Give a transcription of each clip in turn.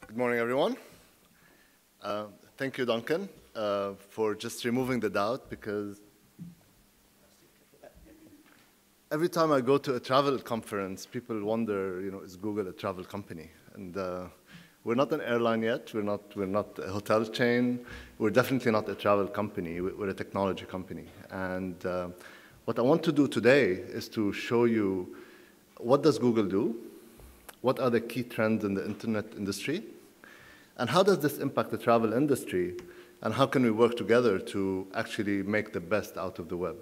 Good morning, everyone. Thank you, Duncan, for just removing the doubt, because every time I go to a travel conference, people wonder, is Google a travel company? And we're not an airline yet. We're not a hotel chain. We're definitely not a travel company. We're a technology company. And what I want to do today is to show you what does Google do, what are the key trends in the internet industry, and how does this impact the travel industry, and how can we work together to actually make the best out of the web.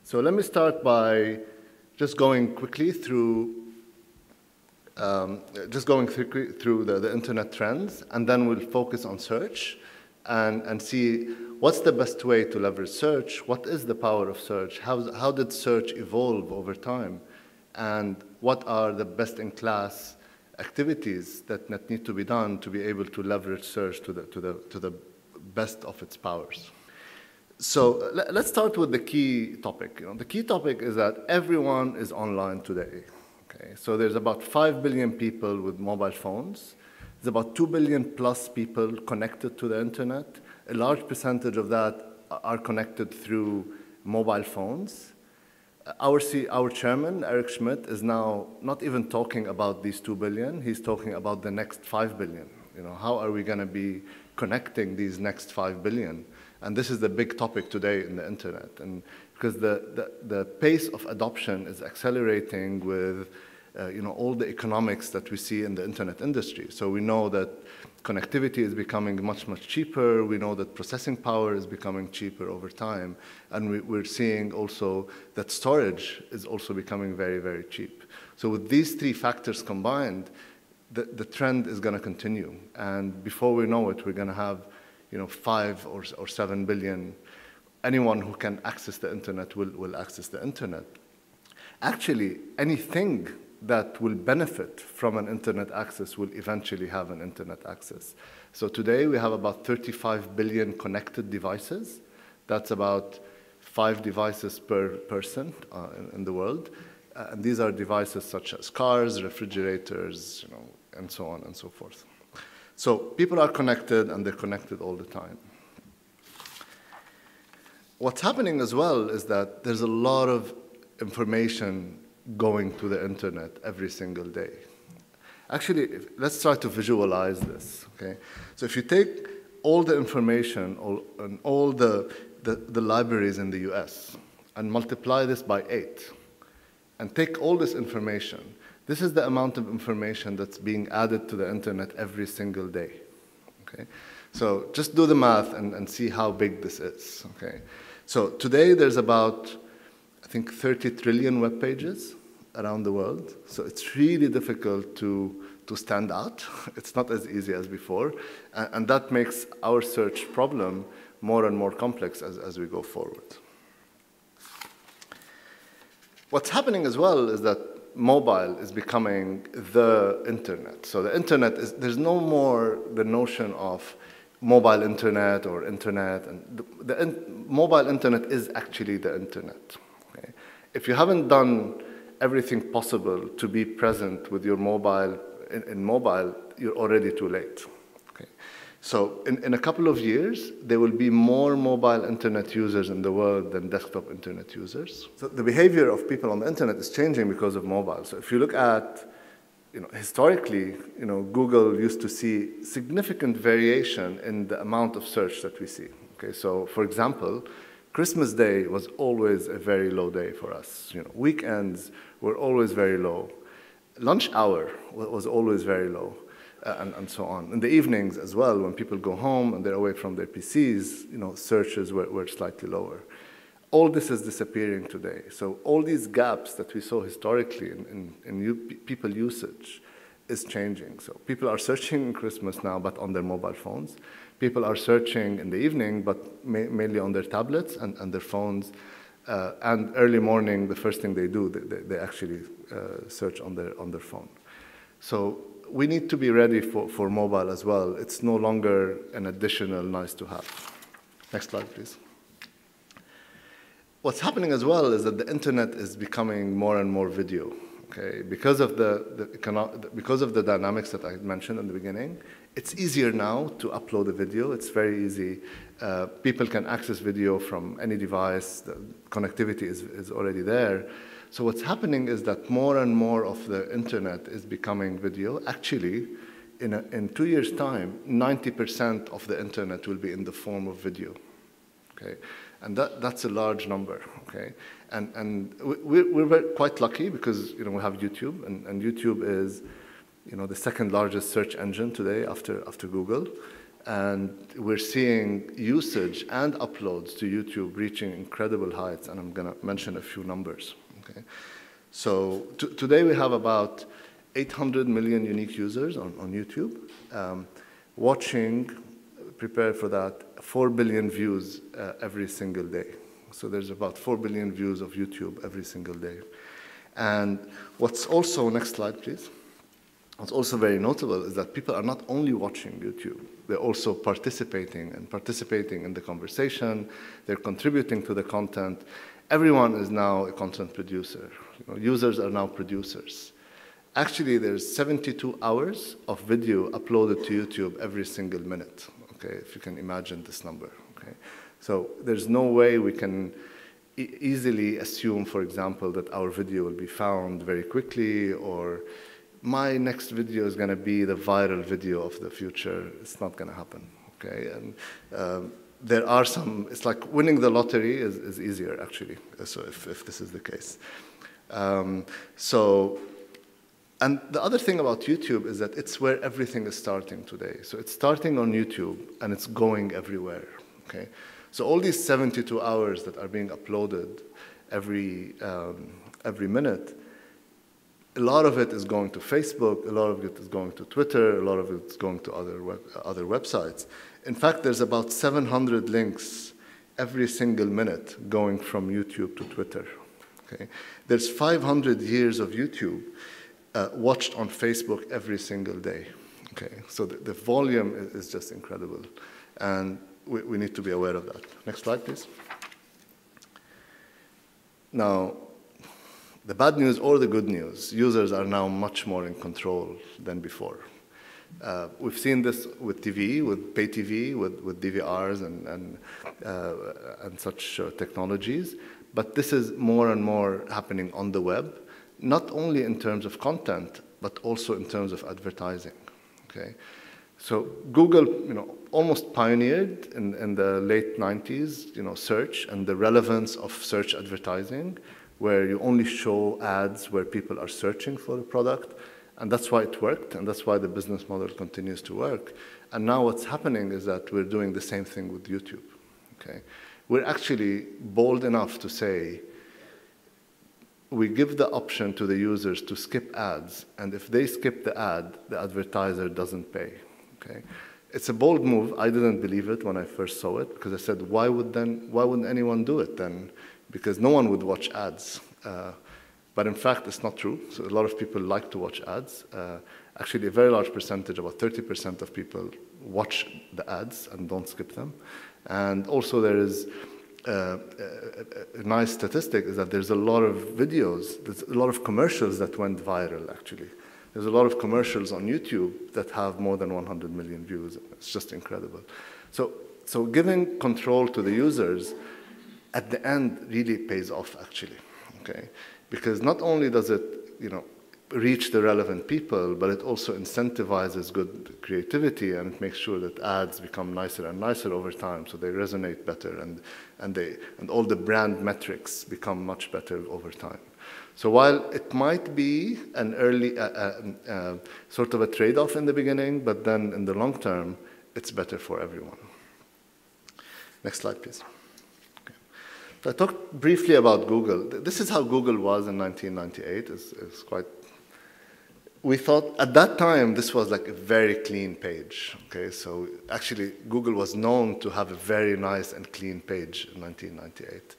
So let me start by just going quickly through the internet trends, and then we'll focus on search and see what's the best way to leverage search, what is the power of search, how did search evolve over time, and what are the best-in-class activities that need to be done to be able to leverage search to the best of its powers. So let's start with the key topic. The key topic is that everyone is online today. Okay? So there's about 5 billion people with mobile phones. There's about 2 billion plus people connected to the internet. A large percentage of that are connected through mobile phones. Our chairman, Eric Schmidt, is now not even talking about these 2 billion. He's talking about the next 5 billion. How are we going to be connecting these next 5 billion? And this is the big topic today in the internet. And because the pace of adoption is accelerating with all the economics that we see in the internet industry. So we know that connectivity is becoming much, much cheaper. We know that processing power is becoming cheaper over time. And we're seeing also that storage is also becoming very, very cheap. So with these three factors combined, the trend is going to continue. And before we know it, we're going to have 5 or 7 billion. Anyone who can access the internet will access the internet. Actually, anything that will benefit from an internet access will eventually have an internet access. So today we have about 35 billion connected devices. That's about 5 devices per person in the world. And these are devices such as cars, refrigerators, and so on and so forth. So people are connected, and they're connected all the time. What's happening as well is that there's a lot of information going to the internet every single day. Actually, let's try to visualize this. Okay? So if you take all the information and all the libraries in the US and multiply this by 8, and take all this information, this is the amount of information that's being added to the internet every single day. Okay? So just do the math and see how big this is. Okay? So today there's about, I think, 30 trillion web pages around the world. So it's really difficult to stand out. It's not as easy as before. And that makes our search problem more and more complex as we go forward. What's happening as well is that mobile is becoming the internet. So the internet there's no more the notion of mobile internet or internet. And the mobile internet is actually the internet. Okay? If you haven't done everything possible to be present with your mobile, in mobile, you're already too late. Okay? So in a couple of years, there will be more mobile internet users in the world than desktop internet users. So the behavior of people on the internet is changing because of mobile. So if you look at, historically, Google used to see significant variation in the amount of search that we see. Okay? So for example, Christmas Day was always a very low day for us. Weekends were always very low. Lunch hour was always very low, and so on. In the evenings as well, when people go home and they're away from their PCs, searches were slightly lower. All this is disappearing today. So all these gaps that we saw historically in people usage is changing. So people are searching in Christmas now, but on their mobile phones. People are searching in the evening, but mainly on their tablets and their phones. And early morning, the first thing they do, they actually search on their phone. So we need to be ready for mobile as well. It's no longer an additional nice to have. Next slide, please. What's happening as well is that the internet is becoming more and more video. okay, because of because of the dynamics that I mentioned in the beginning, it's easier now to upload a video. It's very easy. People can access video from any device. The connectivity is already there. So what's happening is that more and more of the internet is becoming video. Actually, in 2 years' time, 90% of the internet will be in the form of video. Okay, and that's a large number. Okay, and we're quite lucky because we have YouTube, and YouTube is the second largest search engine today after Google, and we're seeing usage and uploads to YouTube reaching incredible heights, and I'm going to mention a few numbers. Okay, so today we have about 800 million unique users on YouTube, watching, prepare for that, 4 billion views every single day. So there's about 4 billion views of YouTube every single day. And what's also, next slide please, what's also very notable is that people are not only watching YouTube, they're also participating in the conversation, they're contributing to the content. Everyone is now a content producer. Users are now producers. Actually, there's 72 hours of video uploaded to YouTube every single minute, okay, if you can imagine this number, okay? So there's no way we can easily assume, for example, that our video will be found very quickly, or my next video is going to be the viral video of the future. It's not going to happen, okay? And there are some, it's like winning the lottery is easier, actually, so if this is the case. And the other thing about YouTube is that it's where everything is starting today. So it's starting on YouTube, and it's going everywhere, okay? So all these 72 hours that are being uploaded every minute, a lot of it is going to Facebook, a lot of it is going to Twitter, a lot of it is going to other websites. In fact, there's about 700 links every single minute going from YouTube to Twitter, okay? There's 500 years of YouTube watched on Facebook every single day, okay? So the volume is just incredible, and we need to be aware of that. Next slide, please. Now, the bad news or the good news, users are now much more in control than before. We've seen this with TV, with pay TV, with DVRs and such technologies, but this is more and more happening on the web, not only in terms of content, but also in terms of advertising, okay? So Google, almost pioneered in the late 90s, search and the relevance of search advertising, where you only show ads where people are searching for a product, and that's why it worked, and that's why the business model continues to work. And now what's happening is that we're doing the same thing with YouTube, okay? We're actually bold enough to say, we give the option to the users to skip ads, and if they skip the ad, the advertiser doesn't pay, okay? It's a bold move. I didn't believe it when I first saw it, because I said, why wouldn't anyone do it then? Because no one would watch ads. But in fact, it's not true. So a lot of people like to watch ads. Actually, a very large percentage, about 30% of people watch the ads and don't skip them. And also there is a nice statistic is that there's a lot of videos, there's a lot of commercials that went viral, actually. There's a lot of commercials on YouTube that have more than 100 million views. It's just incredible. So giving control to the users at the end really pays off, actually, okay? Because not only does it, reach the relevant people, but it also incentivizes good creativity, and it makes sure that ads become nicer and nicer over time, so they resonate better, and all the brand metrics become much better over time. So while it might be an early sort of a trade-off in the beginning, but then in the long term, it's better for everyone. Next slide, please. Okay. So I talked briefly about Google. This is how Google was in 1998. It's quite. We thought at that time this was like a very clean page. Okay, so actually Google was known to have a very nice and clean page in 1998.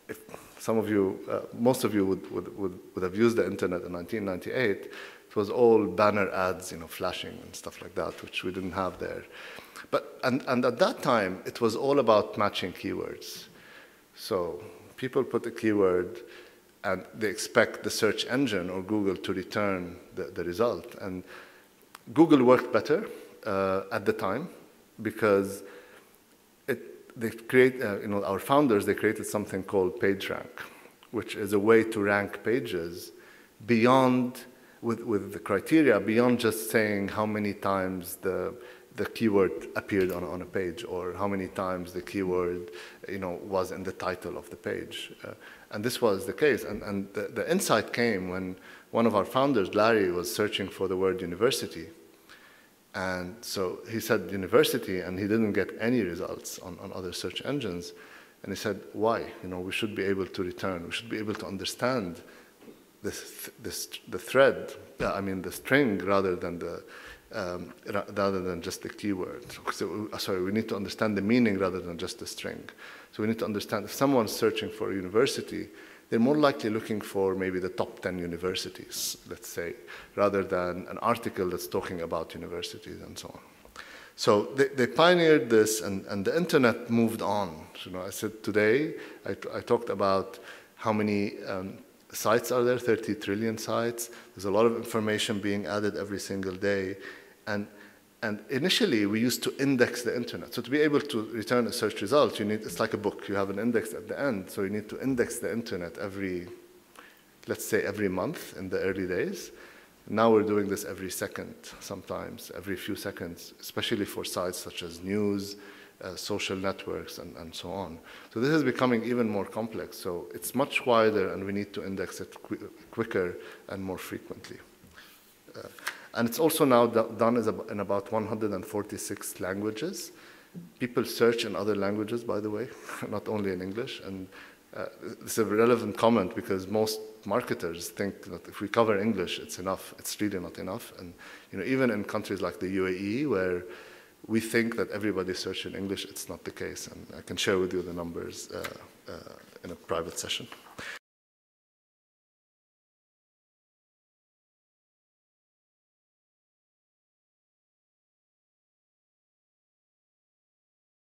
If some of you, most of you would have used the internet in 1998. It was all banner ads, flashing and stuff like that, which we didn't have there. But and at that time it was all about matching keywords. So people put a keyword, and they expect the search engine or Google to return the result. And Google worked better at the time because they create, our founders, they created something called PageRank, which is a way to rank pages beyond, with the criteria, beyond just saying how many times the keyword appeared on a page or how many times the keyword was in the title of the page. And this was the case. And the insight came when one of our founders, Larry, was searching for the word university. And so he said university, and he didn't get any results on other search engines. And he said, why? We should be able to return. We should be able to understand the thread, the string, rather than just the keyword. So, we need to understand the meaning rather than just the string. So we need to understand if someone's searching for a university, they're more likely looking for maybe the top 10 universities, let's say, rather than an article that's talking about universities and so on. So they pioneered this, and the internet moved on. I said today, I talked about how many sites are there, 30 trillion sites. There's a lot of information being added every single day. And initially, we used to index the internet. So to be able to return a search result, it's like a book. You have an index at the end. So you need to index the internet let's say every month in the early days. Now we're doing this every second, sometimes, every few seconds, especially for sites such as news, social networks, and so on. So this is becoming even more complex. So it's much wider, and we need to index it quicker and more frequently. And it's also now done in about 146 languages. People search in other languages, by the way, not only in English. And it's a relevant comment because most marketers think that if we cover English, it's enough. It's really not enough. And even in countries like the UAE, where we think that everybody searches in English, it's not the case. And I can share with you the numbers in a private session.